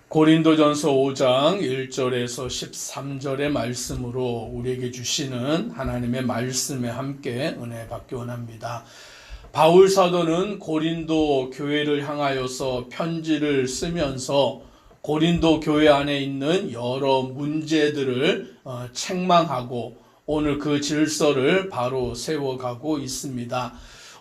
고린도전서 5장 1절에서 13절의 말씀으로 우리에게 주시는 하나님의 말씀에 함께 은혜 받기 원합니다. 바울 사도는 고린도 교회를 향하여서 편지를 쓰면서 고린도 교회 안에 있는 여러 문제들을 책망하고 오늘 그 질서를 바로 세워가고 있습니다.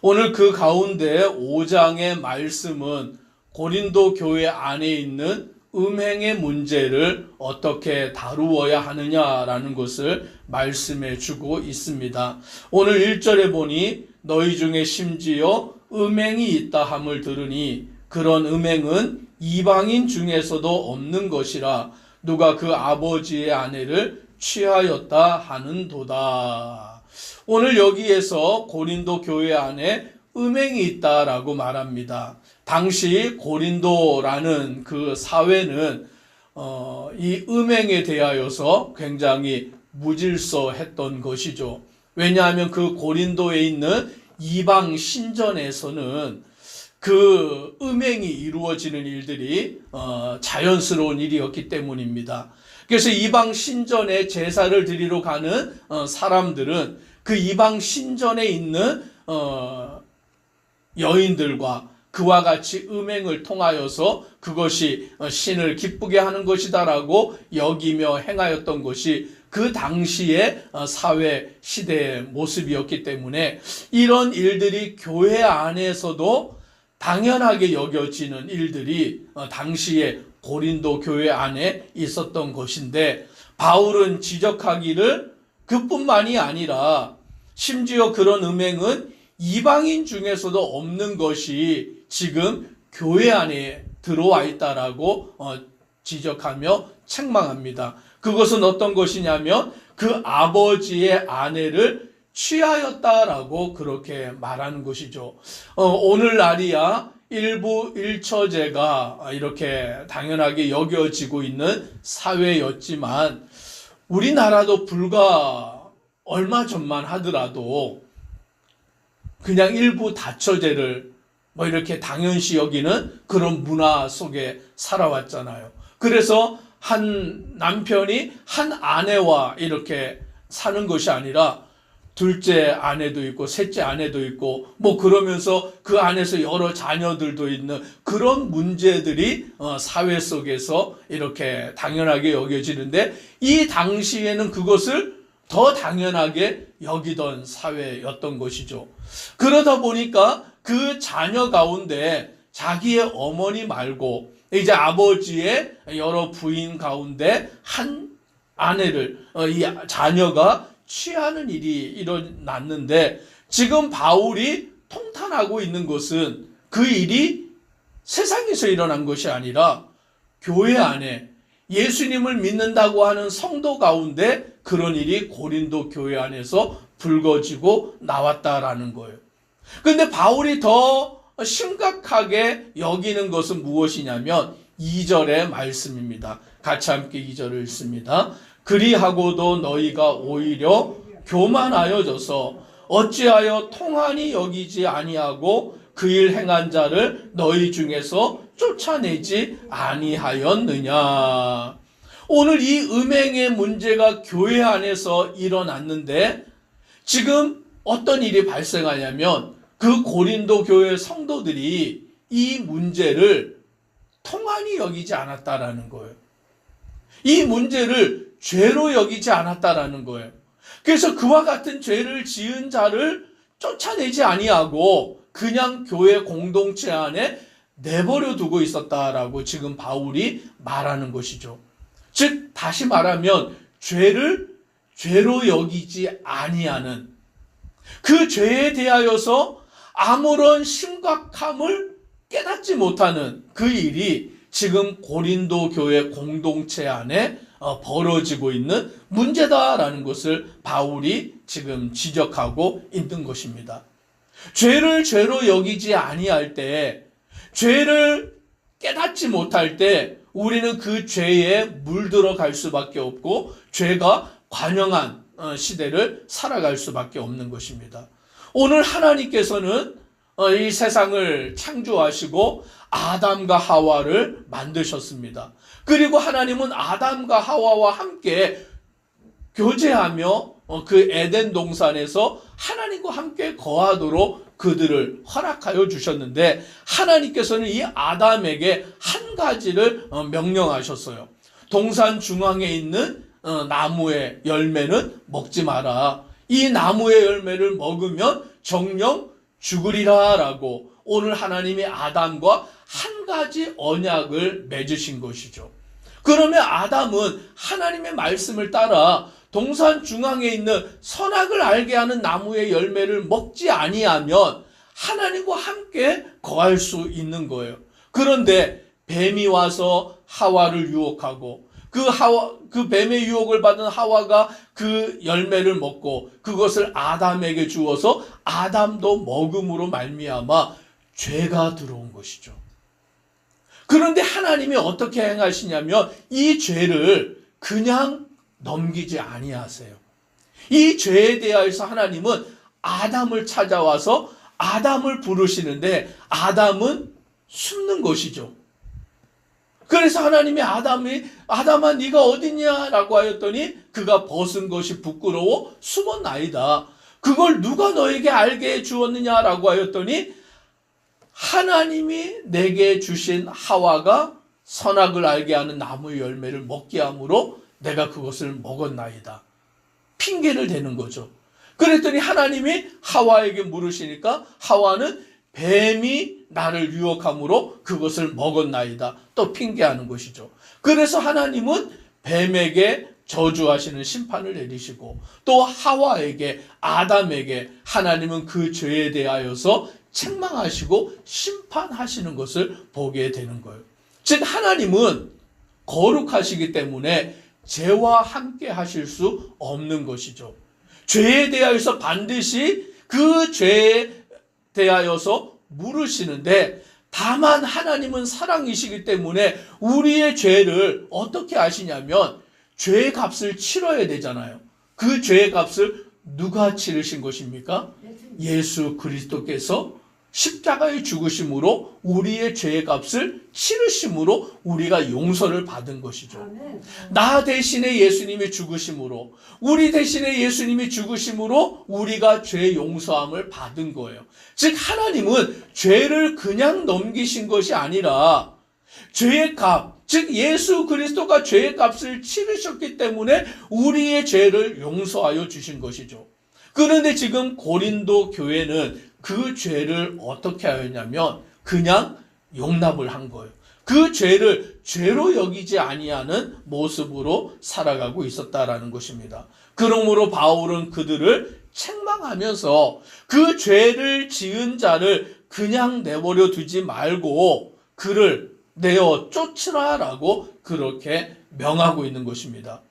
오늘 그 가운데 5장의 말씀은 고린도 교회 안에 있는 음행의 문제를 어떻게 다루어야 하느냐라는 것을 말씀해 주고 있습니다. 오늘 1절에 보니 너희 중에 심지어 음행이 있다 함을 들으니 그런 음행은 이방인 중에서도 없는 것이라 누가 그 아버지의 아내를 취하였다 하는도다. 오늘 여기에서 고린도 교회 안에 음행이 있다라고 말합니다. 당시 고린도라는 그 사회는 이 음행에 대하여서 굉장히 무질서했던 것이죠. 왜냐하면 그 고린도에 있는 이방 신전에서는 그 음행이 이루어지는 일들이 자연스러운 일이었기 때문입니다. 그래서 이방 신전에 제사를 드리러 가는 사람들은 그 이방 신전에 있는 여인들과 그와 같이 음행을 통하여서 그것이 신을 기쁘게 하는 것이다라고 여기며 행하였던 것이 그 당시의 사회 시대의 모습이었기 때문에 이런 일들이 교회 안에서도 당연하게 여겨지는 일들이 당시에 고린도 교회 안에 있었던 것인데 바울은 지적하기를 그뿐만이 아니라 심지어 그런 음행은 이방인 중에서도 없는 것이 지금 교회 안에 들어와 있다라고 지적하며 책망합니다. 그것은 어떤 것이냐면 그 아버지의 아내를 취하였다라고 그렇게 말하는 것이죠. 오늘날이야 일부 일처제가 이렇게 당연하게 여겨지고 있는 사회였지만 우리나라도 불과 얼마 전만 하더라도 그냥 일부 다처제를 이렇게 당연시 여기는 그런 문화 속에 살아왔잖아요. 그래서 한 남편이 한 아내와 이렇게 사는 것이 아니라 둘째 아내도 있고 셋째 아내도 있고 그러면서 그 안에서 여러 자녀들도 있는 그런 문제들이 사회 속에서 이렇게 당연하게 여겨지는데 이 당시에는 그것을 더 당연하게 여기던 사회였던 것이죠. 그러다 보니까 그 자녀 가운데 자기의 어머니 말고 이제 아버지의 여러 부인 가운데 한 아내를 이 자녀가 취하는 일이 일어났는데 지금 바울이 통탄하고 있는 것은 그 일이 세상에서 일어난 것이 아니라 교회 안에 예수님을 믿는다고 하는 성도 가운데 그런 일이 고린도 교회 안에서 불거지고 나왔다라는 거예요. 그런데 바울이 더 심각하게 여기는 것은 무엇이냐면 2절의 말씀입니다. 같이 함께 2절을 읽습니다. 그리하고도 너희가 오히려 교만하여져서 어찌하여 통한이 여기지 아니하고 그 일 행한 자를 너희 중에서 쫓아내지 아니하였느냐. 오늘 이 음행의 문제가 교회 안에서 일어났는데 지금 어떤 일이 발생하냐면 그 고린도 교회 성도들이 이 문제를 통한이 여기지 않았다라는 거예요. 이 문제를 죄로 여기지 않았다라는 거예요. 그래서 그와 같은 죄를 지은 자를 쫓아내지 아니하고 그냥 교회 공동체 안에 내버려 두고 있었다라고 지금 바울이 말하는 것이죠. 즉 다시 말하면 죄를 죄로 여기지 아니하는 그 죄에 대하여서 아무런 심각함을 깨닫지 못하는 그 일이 지금 고린도 교회 공동체 안에 벌어지고 있는 문제다라는 것을 바울이 지금 지적하고 있는 것입니다. 죄를 죄로 여기지 아니할 때, 죄를 깨닫지 못할 때 우리는 그 죄에 물들어 갈 수밖에 없고 죄가 관영한 시대를 살아갈 수밖에 없는 것입니다. 오늘 하나님께서는 이 세상을 창조하시고 아담과 하와를 만드셨습니다. 그리고 하나님은 아담과 하와와 함께 교제하며 그 에덴 동산에서 하나님과 함께 거하도록 그들을 허락하여 주셨는데, 하나님께서는 이 아담에게 한 가지를 명령하셨어요. 동산 중앙에 있는 나무의 열매는 먹지 마라. 이 나무의 열매를 먹으면 정령 죽으리라 라고 오늘 하나님이 아담과 한 가지 언약을 맺으신 것이죠. 그러면 아담은 하나님의 말씀을 따라 동산 중앙에 있는 선악을 알게 하는 나무의 열매를 먹지 아니하면 하나님과 함께 거할 수 있는 거예요. 그런데 뱀이 와서 하와를 유혹하고 그 뱀의 유혹을 받은 하와가 그 열매를 먹고 그것을 아담에게 주어서 아담도 먹음으로 말미암아 죄가 들어온 것이죠. 그런데 하나님이 어떻게 행하시냐면 이 죄를 그냥 넘기지 아니하세요. 이 죄에 대하여서 하나님은 아담을 찾아와서 아담을 부르시는데 아담은 숨는 것이죠. 그래서 하나님이 아담아 네가 어딨냐라고 하였더니 그가 벗은 것이 부끄러워 숨었나이다. 그걸 누가 너에게 알게 해 주었느냐라고 하였더니 하나님이 내게 주신 하와가 선악을 알게 하는 나무의 열매를 먹게 함으로 내가 그것을 먹었나이다. 핑계를 대는 거죠. 그랬더니 하나님이 하와에게 물으시니까 하와는 뱀이 나를 유혹함으로 그것을 먹었나이다. 또 핑계하는 것이죠. 그래서 하나님은 뱀에게 저주하시는 심판을 내리시고 또 하와에게 아담에게 하나님은 그 죄에 대하여서 책망하시고 심판하시는 것을 보게 되는 거예요. 즉 하나님은 거룩하시기 때문에 죄와 함께 하실 수 없는 것이죠. 죄에 대하여서 반드시 그 죄에 대하여서 물으시는데 다만 하나님은 사랑이시기 때문에 우리의 죄를 어떻게 하시냐면 죄의 값을 치러야 되잖아요. 그 죄의 값을 누가 치르신 것입니까? 예수 그리스도께서 십자가의 죽으심으로 우리의 죄의 값을 치르심으로 우리가 용서를 받은 것이죠. 나 대신에 예수님이 죽으심으로 우리 대신에 예수님이 죽으심으로 우리가 죄 용서함을 받은 거예요. 즉 하나님은 죄를 그냥 넘기신 것이 아니라 죄의 값, 즉 예수 그리스도가 죄의 값을 치르셨기 때문에 우리의 죄를 용서하여 주신 것이죠. 그런데 지금 고린도 교회는 그 죄를 어떻게 하였냐면 그냥 용납을 한 거예요. 그 죄를 죄로 여기지 아니하는 모습으로 살아가고 있었다라는 것입니다. 그러므로 바울은 그들을 책망하면서 그 죄를 지은 자를 그냥 내버려 두지 말고 그를 내어 쫓으라라고 그렇게 명하고 있는 것입니다.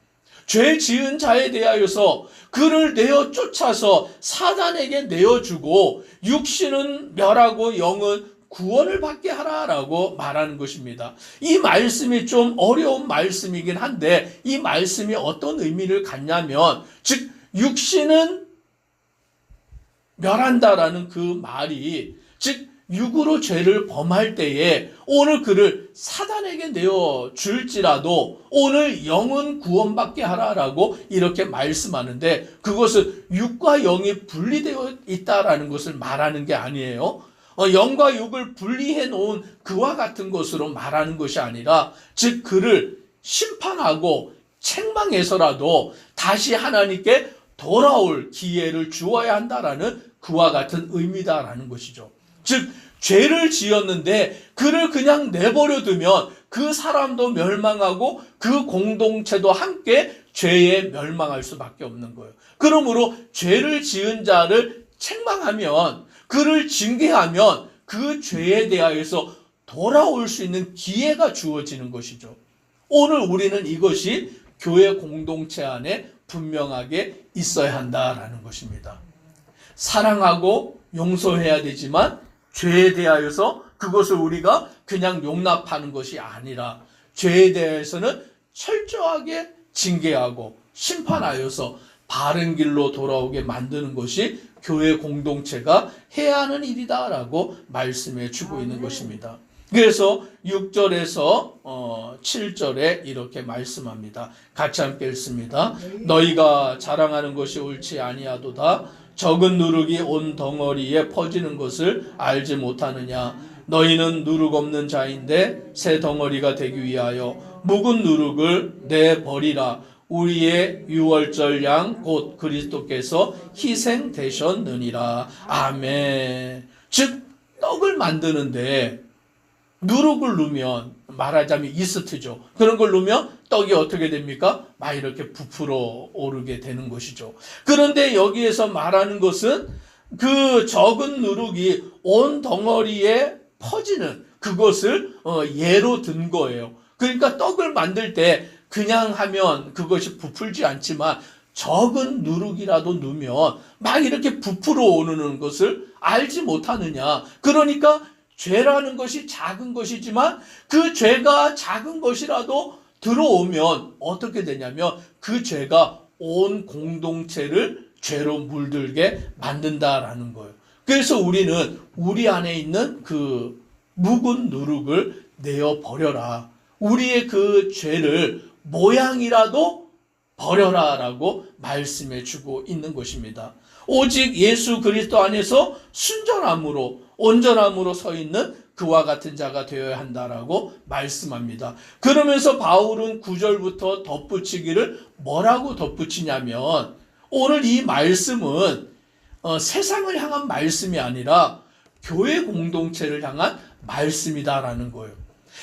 죄 지은 자에 대하여서 그를 내어 쫓아서 사단에게 내어주고 육신은 멸하고 영은 구원을 받게 하라라고 말하는 것입니다. 이 말씀이 좀 어려운 말씀이긴 한데 이 말씀이 어떤 의미를 갖냐면 즉 육신은 멸한다라는 그 말이 즉 육으로 죄를 범할 때에 오늘 그를 사단에게 내어줄지라도 오늘 영은 구원받게 하라라고 이렇게 말씀하는데 그것은 육과 영이 분리되어 있다라는 것을 말하는 게 아니에요. 영과 육을 분리해 놓은 그와 같은 것으로 말하는 것이 아니라 즉 그를 심판하고 책망해서라도 다시 하나님께 돌아올 기회를 주어야 한다라는 그와 같은 의미다라는 것이죠. 즉 죄를 지었는데 그를 그냥 내버려 두면 그 사람도 멸망하고 그 공동체도 함께 죄에 멸망할 수밖에 없는 거예요. 그러므로 죄를 지은 자를 책망하면 그를 징계하면 그 죄에 대하여서 돌아올 수 있는 기회가 주어지는 것이죠. 오늘 우리는 이것이 교회 공동체 안에 분명하게 있어야 한다라는 것입니다. 사랑하고 용서해야 되지만 죄에 대하여서 그것을 우리가 그냥 용납하는 것이 아니라 죄에 대해서는 철저하게 징계하고 심판하여서 바른 길로 돌아오게 만드는 것이 교회 공동체가 해야 하는 일이다라고 말씀해 주고 있는 것입니다. 그래서 6절에서 7절에 이렇게 말씀합니다. 같이 함께 읽습니다. 너희가 자랑하는 것이 옳지 아니하도다. 적은 누룩이 온 덩어리에 퍼지는 것을 알지 못하느냐. 너희는 누룩 없는 자인데 새 덩어리가 되기 위하여 묵은 누룩을 내버리라. 우리의 유월절 양 곧 그리스도께서 희생되셨느니라. 아멘. 즉 떡을 만드는데 누룩을 넣으면, 말하자면 이스트죠. 그런 걸 넣으면 떡이 어떻게 됩니까? 막 이렇게 부풀어 오르게 되는 것이죠. 그런데 여기에서 말하는 것은 그 적은 누룩이 온 덩어리에 퍼지는 그것을 예로 든 거예요. 그러니까 떡을 만들 때 그냥 하면 그것이 부풀지 않지만 적은 누룩이라도 넣으면 막 이렇게 부풀어 오르는 것을 알지 못하느냐. 그러니까 죄라는 것이 작은 것이지만 그 죄가 작은 것이라도 들어오면 어떻게 되냐면 그 죄가 온 공동체를 죄로 물들게 만든다라는 거예요. 그래서 우리는 우리 안에 있는 그 묵은 누룩을 내어 버려라. 우리의 그 죄를 모양이라도 버려라라고 말씀해 주고 있는 것입니다. 오직 예수 그리스도 안에서 순전함으로 온전함으로 서 있는 그와 같은 자가 되어야 한다라고 말씀합니다. 그러면서 바울은 9절부터 덧붙이기를 뭐라고 덧붙이냐면 오늘 이 말씀은 세상을 향한 말씀이 아니라 교회 공동체를 향한 말씀이다라는 거예요.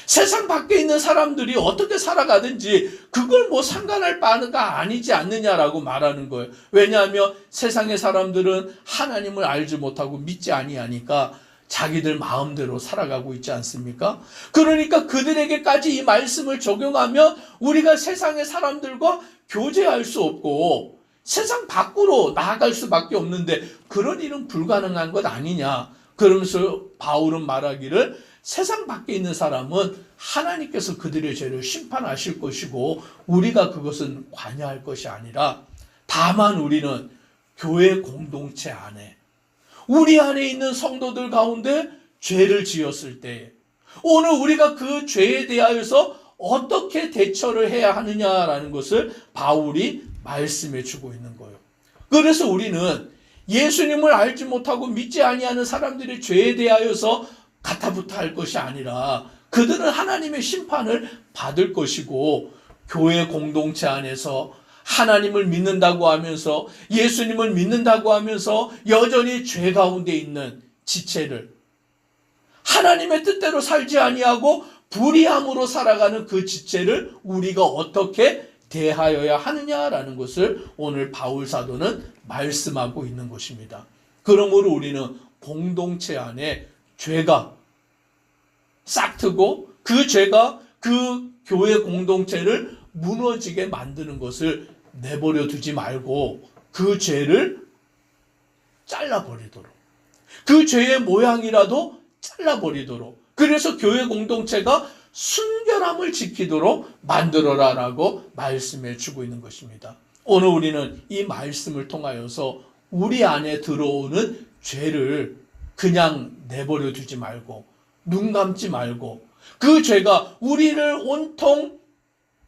세상 밖에 있는 사람들이 어떻게 살아가든지 그걸 뭐 상관할 바가 아니지 않느냐라고 말하는 거예요. 왜냐하면 세상의 사람들은 하나님을 알지 못하고 믿지 아니하니까 자기들 마음대로 살아가고 있지 않습니까? 그러니까 그들에게까지 이 말씀을 적용하면 우리가 세상의 사람들과 교제할 수 없고 세상 밖으로 나아갈 수밖에 없는데 그런 일은 불가능한 것 아니냐. 그러면서 바울은 말하기를 세상 밖에 있는 사람은 하나님께서 그들의 죄를 심판하실 것이고 우리가 그것은 관여할 것이 아니라 다만 우리는 교회 공동체 안에 우리 안에 있는 성도들 가운데 죄를 지었을 때 오늘 우리가 그 죄에 대하여서 어떻게 대처를 해야 하느냐라는 것을 바울이 말씀해 주고 있는 거예요. 그래서 우리는 예수님을 알지 못하고 믿지 아니하는 사람들의 죄에 대하여서 가타부타 할 것이 아니라 그들은 하나님의 심판을 받을 것이고 교회 공동체 안에서 하나님을 믿는다고 하면서 예수님을 믿는다고 하면서 여전히 죄 가운데 있는 지체를 하나님의 뜻대로 살지 아니하고 불의함으로 살아가는 그 지체를 우리가 어떻게 대하여야 하느냐라는 것을 오늘 바울 사도는 말씀하고 있는 것입니다. 그러므로 우리는 공동체 안에 죄가 싹트고 그 죄가 그 교회 공동체를 무너지게 만드는 것을 내버려 두지 말고 그 죄를 잘라버리도록 그 죄의 모양이라도 잘라버리도록 그래서 교회 공동체가 순결함을 지키도록 만들어라라고 말씀해 주고 있는 것입니다. 오늘 우리는 이 말씀을 통하여서 우리 안에 들어오는 죄를 그냥 내버려 두지 말고 눈 감지 말고 그 죄가 우리를 온통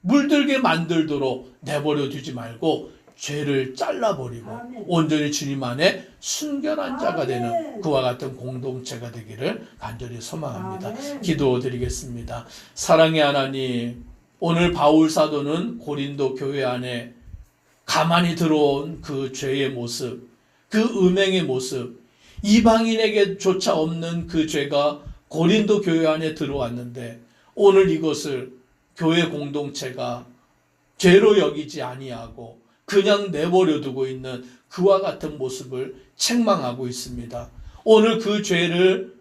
물들게 만들도록 내버려 두지 말고 죄를 잘라버리고 온전히 주님 안에 순결한 자가 되는 그와 같은 공동체가 되기를 간절히 소망합니다. 기도드리겠습니다. 사랑의 하나님, 오늘 바울 사도는 고린도 교회 안에 가만히 들어온 그 죄의 모습, 그 음행의 모습, 이방인에게조차 없는 그 죄가 고린도 교회 안에 들어왔는데 오늘 이것을 교회 공동체가 죄로 여기지 아니하고 그냥 내버려 두고 있는 그와 같은 모습을 책망하고 있습니다. 오늘 그 죄를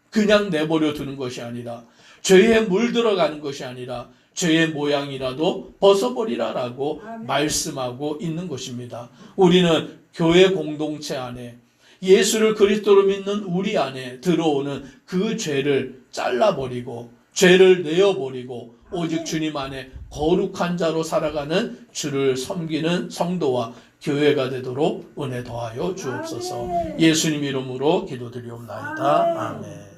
그냥 내버려 두는 것이 아니라 죄에 물들어가는 것이 아니라 죄의 모양이라도 벗어버리라라고 말씀하고 있는 것입니다. 우리는 교회 공동체 안에 예수를 그리스도로 믿는 우리 안에 들어오는 그 죄를 잘라버리고 죄를 내어버리고 오직 주님 안에 거룩한 자로 살아가는 주를 섬기는 성도와 교회가 되도록 은혜 더하여 주옵소서. 예수님 이름으로 기도드리옵나이다. 아멘.